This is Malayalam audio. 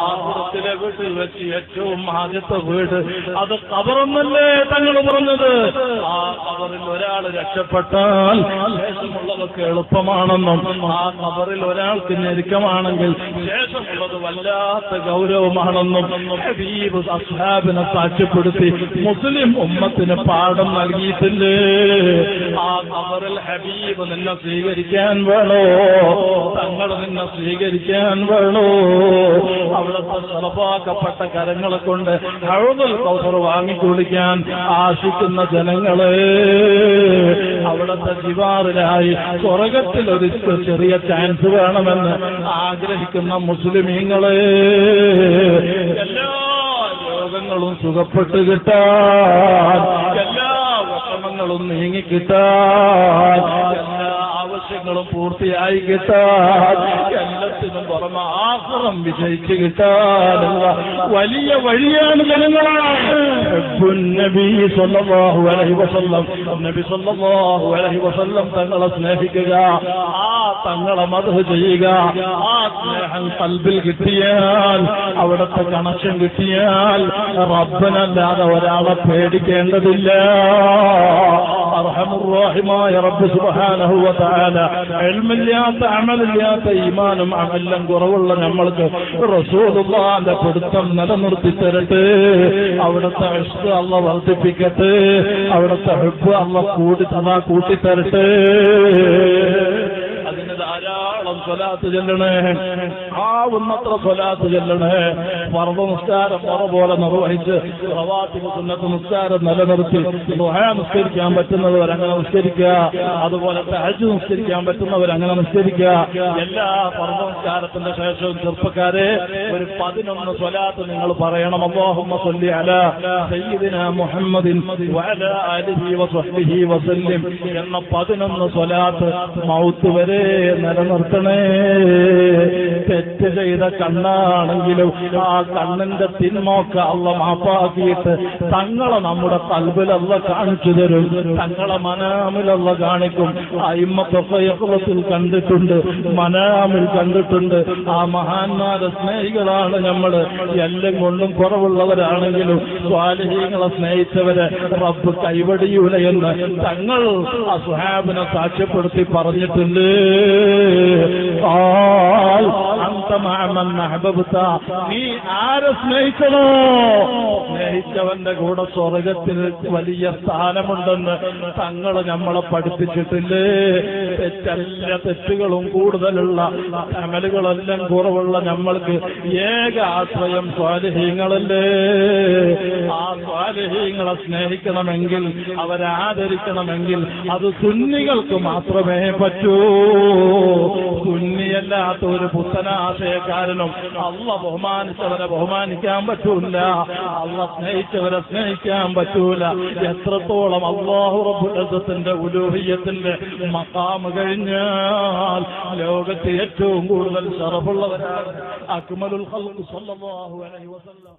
ആഖിറത്തിലെ വീട്ടിൽ വെച്ച് ഏറ്റവും ആദ്യത്തെ വീട് അത് ഖബറെന്നല്ലേ തങ്ങൾ പറഞ്ഞത്. ആ ഖബറിൽ ഒരാൾ രക്ഷപ്പെട്ടാൽ ശേഷമുള്ളതൊക്കെ എളുപ്പമാണെന്നും ആ ഖബറിൽ ഒരാൾക്ക് ഞെരുക്കമാണെങ്കിൽ ശേഷമുള്ളത് വല്ലാത്ത ഗൗരവമാണെന്നും ഹബീബ് അസ്ഹാബിനെ സാക്ഷ്യപ്പെടുത്തി മുസ്ലിം ഉമ്മത്തിന് പാഠം നൽകിയിട്ടില്ലേ. ആ ഖബറിൽ ഹബീബ് നിന്നെ സ്വീകരിക്കാൻ വേണോ, തങ്ങൾ നിന്നെ സ്വീകരിക്കാൻ വേണോ, അവിടുത്തെ ശറഫാക്കപ്പെട്ട കരങ്ങളെ കൊണ്ട് ഹൗദുൽ കൗസർ വാങ്ങിക്കുളിക്കാൻ ആശിക്കുന്ന ജനങ്ങളെ, അവിടുത്തെ ജിവാറിലായി സ്വർഗത്തിൽ ഒരു ചെറിയ ചാൻസ് വേണമെന്ന് ആഗ്രഹിക്കുന്ന മുസ്ലിമീങ്ങളെ, എല്ലാ രോഗങ്ങളും സുഖപ്പെട്ട് കിട്ടാൻ, എല്ലാ വിഷമങ്ങളും നീങ്ങിക്കിട്ടാൻ, എല്ലാ ആവശ്യങ്ങളും പൂർത്തിയായി കിട്ടാൻ, എല്ലാത്തിനും പുറമെ ആഖിറം വിജയിച്ച് കിട്ടാനുള്ള വലിയ വഴിയാണ് ജനങ്ങളാണ്. നബി സല്ലല്ലാഹു അലൈഹി വസല്ലം, നബി സല്ലല്ലാഹു അലൈഹി വസല്ലം തങ്ങളെ സ്നേഹിക്കുക, ആ തങ്ങളെ മദ്ഹ് ചെയ്യുക, ആ സ്നേഹം ഖൽബിൽ കിട്ടിയാൽ, അവിടുത്തെ കണക്ഷൻ കിട്ടിയാൽ റബ്ബനല്ലാതെ ഒരാളെ പേടിക്കേണ്ടതില്ല. അർഹമുർ റഹീമായ റബ്ബ് സുബ്ഹാനഹു വ തആല ഇൽമില്ലാത്ത അമലില്ലാത്ത ഈമാനും അമലും കുറവുള്ള നമ്മൾക്ക് റസൂലുള്ളാഹിന്റെ പിടുത്തം നിലനിർത്തി തരട്ടെ. അവിടുത്തെ ഇഷ്ക് അല്ലാഹ് വർദ്ധിപ്പിക്കട്ടെ, അവിടുത്തെ ഹുബ്ബ് അല്ലാഹ് കൂട്ടിത്തരട്ടെ. അതിന് ധാരാളം സ്വലാത്ത് ചൊല്ലണേ, ആവുന്നത്ര സ്വലാത്ത് ചൊല്ലണേ. ഫർദ് നിസ്കാരം മുറ പോലെ നിർവഹിച്ച് റവാത്തിബ് സുന്നത്ത് നിസ്കാരം നിലനിർത്തി ദുആ നിസ്കരിക്കാൻ പറ്റുന്നവർ അങ്ങനെ നിസ്കരിക്കുക, അതുപോലെ തഹജ്ജുദ് നിസ്കരിക്കാൻ പറ്റുന്നവർ അങ്ങനെ നിസ്കരിക്കുക. എല്ലാ ഫർദ് നിസ്കാരത്തിന്റെ ശേഷവും ചെറുപ്പക്കാരെ ഒരു 11 സ്വലാത്ത് നിങ്ങൾ പറയണം. അല്ലാഹുമ്മ സ്വല്ലി അലാ സയ്യിദിനാ മുഹമ്മദിൻ വഅലാ ആലിഹി വസഹ്ബിഹി വസല്ലം എന്ന 11 സ്വലാത്ത് മൗത്ത് വരെ നിലനിർത്തണേ. തെറ്റ് ചെയ്ത കണ്ണാണെങ്കിലും ആ കണ്ണിന്റെ തിന്മൊക്കെ അല്ലാഹ് മാപ്പാക്കിയിട്ട് തങ്ങളെ നമ്മുടെ ഖൽബിൽ അല്ലാഹ് കാണിച്ചു തരും, തങ്ങളെ മനാമിൽ അല്ലാഹ് കാണിക്കും. അയിമ്മത്തൊക്കെ യഖ്ലത്തിൽ കണ്ടിട്ടുണ്ട്, മനാമിൽ കണ്ടിട്ടുണ്ട്. ആ മഹാന്മാരെ സ്നേഹികളാണ് നമ്മൾ. എല്ലാം കൊണ്ടും കുറവുള്ളവരാണെങ്കിലും സ്വാലിഹീങ്ങളെ സ്നേഹിച്ചവരെ റബ്ബ് കൈവടിയൂല എന്ന് തങ്ങൾ അസ്ഹാബിനെ സാക്ഷ്യപ്പെടുത്തി പറഞ്ഞിട്ടുണ്ട്. നീ ആരെ സ്നേഹിക്കണോ, സ്നേഹിച്ചവന്റെ കൂടെ സ്വർഗത്തിൽ വലിയ സ്ഥാനമുണ്ടെന്ന് തങ്ങൾ നമ്മളെ പഠിപ്പിച്ചിട്ടില്ലേ. എല്ലാ തെറ്റുകളും കൂടുതലുള്ള അമലുകളെല്ലാം കുറവുള്ള നമ്മൾക്ക് ഏക ആശ്രയം സ്വാലിഹീങ്ങളല്ലേ. ആ സ്വാലിഹീങ്ങളെ സ്നേഹിക്കണമെങ്കിൽ, അവരെ ആദരിക്കണമെങ്കിൽ അത് സുന്നികൾക്ക് മാത്രമേ പറ്റൂ. സുന്നിയല്ലാത്ത ഒരു പുത്തനാശയക്കാരനും അല്ലാഹ് ബഹുമാനിച്ചവരെ ബഹുമാനിക്കാൻ പറ്റൂല, അല്ലാഹ് സ്നേഹിച്ചവരെ സ്നേഹിക്കാൻ പറ്റൂല. എത്രത്തോളം അല്ലാഹു റബ്ബുൽ ഇസ്സത്തിന്റെ ഉലൂഹിയ്യത്തിന്റെ മഖാം കഴിഞ്ഞാൽ ലോകത്ത് ഏറ്റവും കൂടുതൽ ശറഫുള്ളവരാണ് അക്മലുൽ ഖൽഖ് സല്ലല്ലാഹു അലൈഹി വസല്ലം.